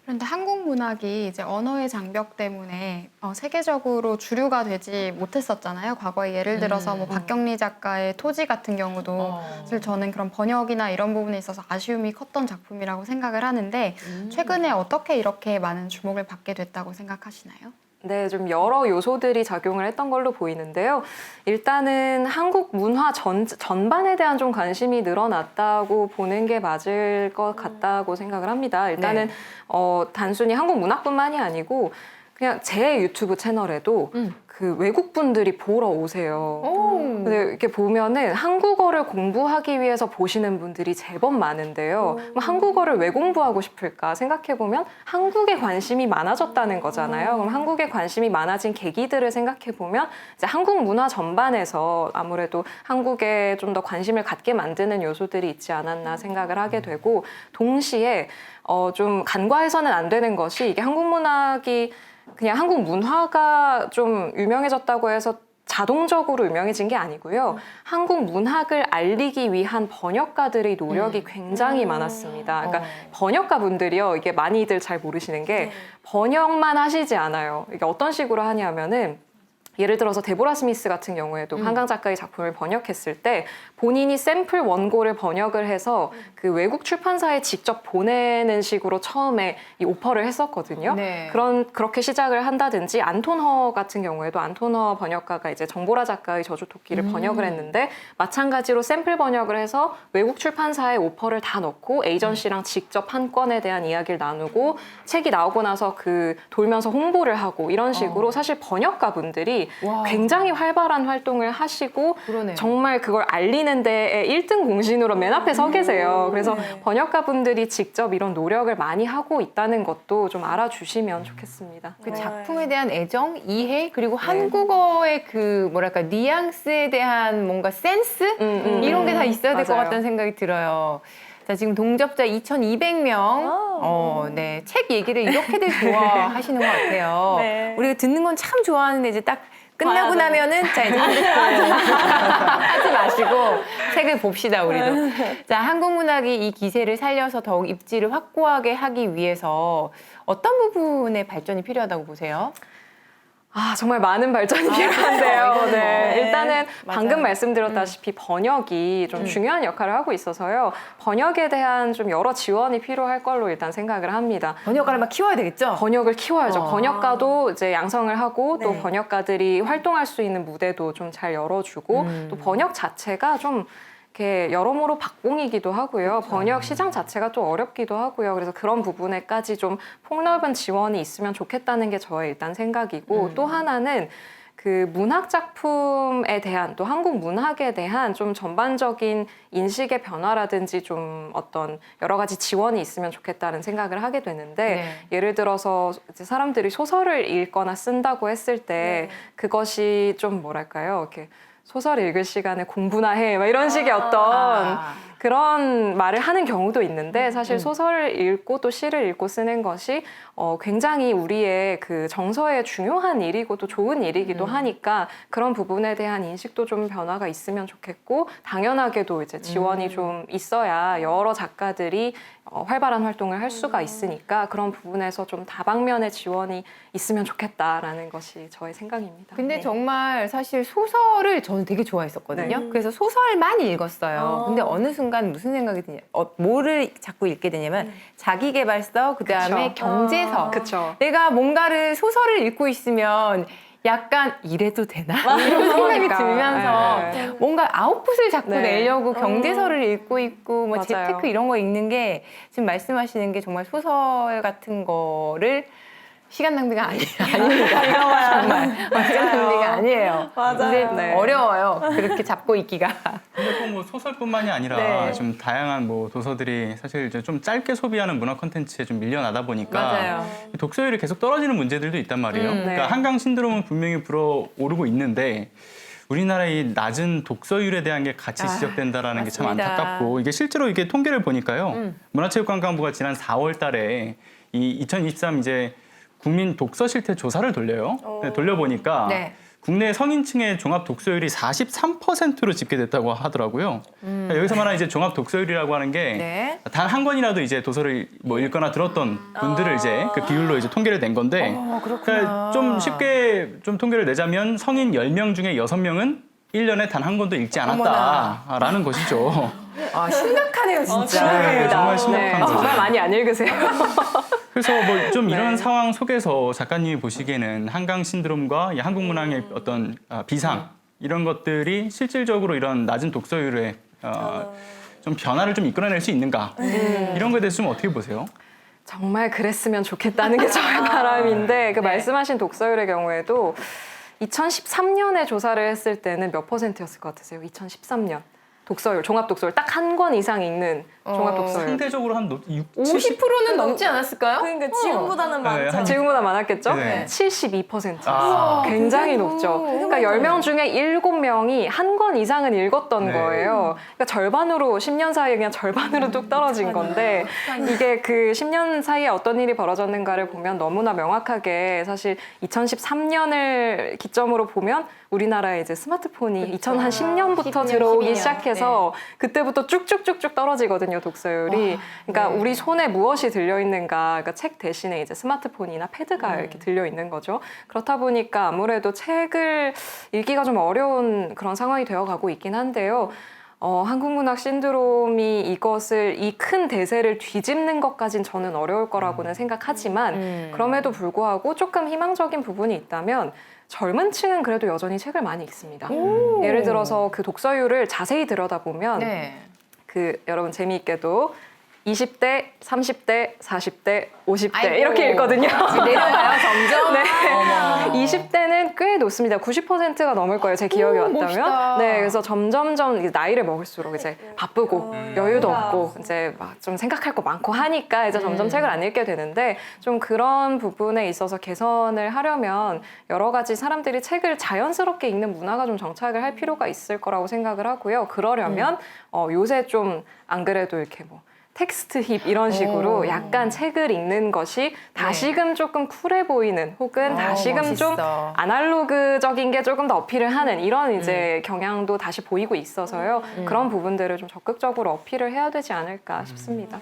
그런데 한국 문학이 이제 언어의 장벽 때문에 세계적으로 주류가 되지 못했었잖아요. 과거에 예를 들어서 뭐 박경리 작가의 토지 같은 경우도 사실 저는 그런 번역이나 이런 부분에 있어서 아쉬움이 컸던 작품이라고 생각을 하는데 최근에 어떻게 이렇게 많은 주목을 받게 됐다고 생각하시나요? 네, 좀 여러 요소들이 작용을 했던 걸로 보이는데요. 일단은 한국 문화 전반에 대한 좀 관심이 늘어났다고 보는 게 맞을 것 같다고 생각을 합니다. 일단은 단순히 한국 문학뿐만이 아니고 그냥 제 유튜브 채널에도 그 외국 분들이 보러 오세요. 근데 이렇게 보면은 한국어를 공부하기 위해서 보시는 분들이 제법 많은데요. 그럼 한국어를 왜 공부하고 싶을까 생각해 보면 한국에 관심이 많아졌다는 거잖아요. 그럼 한국에 관심이 많아진 계기들을 생각해 보면 이제 한국 문화 전반에서 아무래도 한국에 좀 더 관심을 갖게 만드는 요소들이 있지 않았나 생각을 하게 되고, 동시에 좀 간과해서는 안 되는 것이, 이게 한국 문학이 그냥 한국 문화가 좀 유명해졌다고 해서 자동적으로 유명해진 게 아니고요. 한국 문학을 알리기 위한 번역가들의 노력이 굉장히 많았습니다. 그러니까 번역가 분들이요, 이게 많이들 잘 모르시는 게 번역만 하시지 않아요. 이게 어떤 식으로 하냐면은, 예를 들어서 데보라 스미스 같은 경우에도 한강 작가의 작품을 번역했을 때 본인이 샘플 원고를 번역을 해서 그 외국 출판사에 직접 보내는 식으로 처음에 이 오퍼를 했었거든요. 네. 그렇게 시작을 한다든지, 안톤 허 같은 경우에도 안톤 허 번역가가 이제 정보라 작가의 저주토끼를 번역을 했는데 마찬가지로 샘플 번역을 해서 외국 출판사에 오퍼를 다 넣고 에이전시랑 직접 한 건에 대한 이야기를 나누고 책이 나오고 나서 그 돌면서 홍보를 하고, 이런 식으로 사실 번역가 분들이 굉장히 활발한 활동을 하시고 그러네요. 정말 그걸 알리는 데에 1등 공신으로 맨 앞에 서 계세요. 그래서 번역가 분들이 직접 이런 노력을 많이 하고 있다는 것도 좀 알아주시면 좋겠습니다. 그 작품에 대한 애정, 이해, 그리고 한국어의 그 뭐랄까 뉘앙스에 대한 뭔가 센스 이런 게 다 있어야 될 것 맞아요. 같다는 생각이 들어요. 자, 지금 동접자 2,200명, 네, 책 얘기를 이렇게들 좋아하시는 것 같아요. 네. 우리가 듣는 건 참 좋아하는데 이제 딱 끝나고 봐야 돼. 나면은 자 이제 하지 마시고 책을 봅시다 우리도. 자, 한국 문학이 이 기세를 살려서 더욱 입지를 확고하게 하기 위해서 어떤 부분의 발전이 필요하다고 보세요? 정말 많은 발전이 필요한데요. 네. 일단은 방금 말씀드렸다시피 번역이 좀 중요한 역할을 하고 있어서요. 번역에 대한 좀 여러 지원이 필요할 걸로 일단 생각을 합니다. 번역가를 막 키워야 되겠죠? 번역을 키워야죠. 번역가도 이제 양성을 하고, 또 네. 번역가들이 활동할 수 있는 무대도 좀 잘 열어주고, 또 번역 자체가 좀 이렇게 여러모로 박봉이기도 하고요. 번역 시장 자체가 또 어렵기도 하고요. 그래서 그런 부분에까지 좀 폭넓은 지원이 있으면 좋겠다는 게 저의 일단 생각이고, 또 하나는 그 문학 작품에 대한, 또 한국 문학에 대한 좀 전반적인 인식의 변화라든지 좀 어떤 여러 가지 지원이 있으면 좋겠다는 생각을 하게 되는데, 예를 들어서 이제 사람들이 소설을 읽거나 쓴다고 했을 때 그것이 좀 뭐랄까요, 이렇게 소설을 읽을 시간에 공부나 해, 막 이런 식의 어떤 그런 말을 하는 경우도 있는데, 사실 소설을 읽고 또 시를 읽고 쓰는 것이 굉장히 우리의 그 정서에 중요한 일이고 또 좋은 일이기도 하니까, 그런 부분에 대한 인식도 좀 변화가 있으면 좋겠고, 당연하게도 이제 지원이 좀 있어야 여러 작가들이 활발한 활동을 할 수가 있으니까, 그런 부분에서 좀 다방면의 지원이 있으면 좋겠다라는 것이 저의 생각입니다. 근데 정말 사실 소설을 저는 되게 좋아했었거든요. 그래서 소설만 읽었어요. 근데 어느 순간 무슨 생각이 드냐, 뭐를 자꾸 읽게 되냐면 자기계발서, 그다음에 그쵸. 경제서. 그쵸. 내가 뭔가를 소설을 읽고 있으면 약간 이래도 되나? 이런 생각이 그러니까. 들면서 네. 뭔가 아웃풋을 자꾸 네. 내려고 경제서를 읽고 있고 뭐 맞아요. 재테크 이런 거 읽는 게, 지금 말씀하시는 게 정말 소설 같은 거를 시간 낭비가 아닙니다. 정말 시간 낭비가 아니에요. 맞아요. 근데 네. 어려워요. 그렇게 잡고 있기가. 근데 또 뭐 소설뿐만이 아니라 네. 좀 다양한 뭐 도서들이 사실 이제 좀 짧게 소비하는 문화 콘텐츠에 좀 밀려나다 보니까 맞아요. 이 독서율이 계속 떨어지는 문제들도 있단 말이에요. 네. 그러니까 한강 신드롬은 분명히 불어오르고 있는데, 우리나라의 낮은 독서율에 대한 게 같이 지적된다라는 게 참 맞습니다. 안타깝고, 이게 실제로 이게 통계를 보니까요. 문화체육관광부가 지난 4월 달에 이 2023 이제 국민 독서 실태 조사를 돌려요. 돌려보니까 네. 국내 성인층의 종합 독서율이 43%로 집계됐다고 하더라고요. 그러니까 여기서 말하는 이제 종합 독서율이라고 하는 게 단 한 네. 권이라도 이제 도서를 뭐 읽거나 들었던 분들을 이제 그 비율로 이제 통계를 낸 건데, 그렇구나. 그러니까 좀 쉽게 좀 통계를 내자면 성인 10명 중에 6명은 1년에 단 한 권도 읽지 않았다라는 것이죠. 아, 심각하네요, 진짜. 네, 정말 심각한 거죠. 정말 많이 안 읽으세요. 그래서 뭐 좀 이런 네. 상황 속에서 작가님이 보시기에는 한강 신드롬과 이 한국 문학의 어떤 비상 이런 것들이 실질적으로 이런 낮은 독서율에 좀 변화를 좀 이끌어낼 수 있는가 이런 거에 대해서 좀 어떻게 보세요? 정말 그랬으면 좋겠다는 게 저의 바람인데 그 말씀하신 독서율의 경우에도 2013년에 조사를 했을 때는 몇 %였을 것 같으세요? 2013년 독서율, 종합 독서율 딱 한 권 이상 읽는 종합 독서율. 상대적으로 한 50%는 넘지 않았을까요? 그러니까 지금보다는 네, 많죠. 한- 지금보다 많았겠죠? 네. 72%. 아. 굉장히 높죠. 그러니까 10명 중에 7명이 한 권 이상은 읽었던 네. 거예요. 그러니까 절반으로 10년 사이에 그냥 절반으로 뚝 떨어진 건데 이게 그 10년 사이에 어떤 일이 벌어졌는가를 보면 너무나 명확하게 사실 2013년을 기점으로 보면 우리나라에 이제 스마트폰이 2010년부터 들어오기 12년. 시작해서 그때부터 쭉쭉쭉쭉 떨어지거든요, 독서율이. 그러니까 우리 손에 무엇이 들려있는가, 그러니까 책 대신에 이제 스마트폰이나 패드가 이렇게 들려있는 거죠. 그렇다 보니까 아무래도 책을 읽기가 좀 어려운 그런 상황이 되어가고 있긴 한데요. 한국문학 신드롬이 이것을 이 큰 대세를 뒤집는 것까진 저는 어려울 거라고는 생각하지만 그럼에도 불구하고 조금 희망적인 부분이 있다면 젊은 층은 그래도 여전히 책을 많이 읽습니다. 예를 들어서 그 독서율을 자세히 들여다보면 네. 그 여러분 재미있게도 20대, 30대, 40대, 50대 아이고. 이렇게 읽거든요. 내려가요, 점점. 네. 어머. 20대는 꽤 높습니다. 90%가 넘을 거예요. 제 기억이 왔다면. 멋있다. 네, 그래서 점점점 이제 나이를 먹을수록 이제 바쁘고 여유도 없고 이제 막 좀 생각할 거 많고 하니까 이제 점점 책을 안 읽게 되는데 좀 그런 부분에 있어서 개선을 하려면 여러 가지 사람들이 책을 자연스럽게 읽는 문화가 좀 정착을 할 필요가 있을 거라고 생각을 하고요. 그러려면 요새 좀 안 그래도 이렇게 뭐 텍스트 힙 이런 식으로 약간 책을 읽는 것이 다시금 조금 쿨해 보이는 혹은 다시금 좀 멋있어. 아날로그적인 게 조금 더 어필을 하는 이런 이제 경향도 다시 보이고 있어서요. 그런 부분들을 좀 적극적으로 어필을 해야 되지 않을까 싶습니다.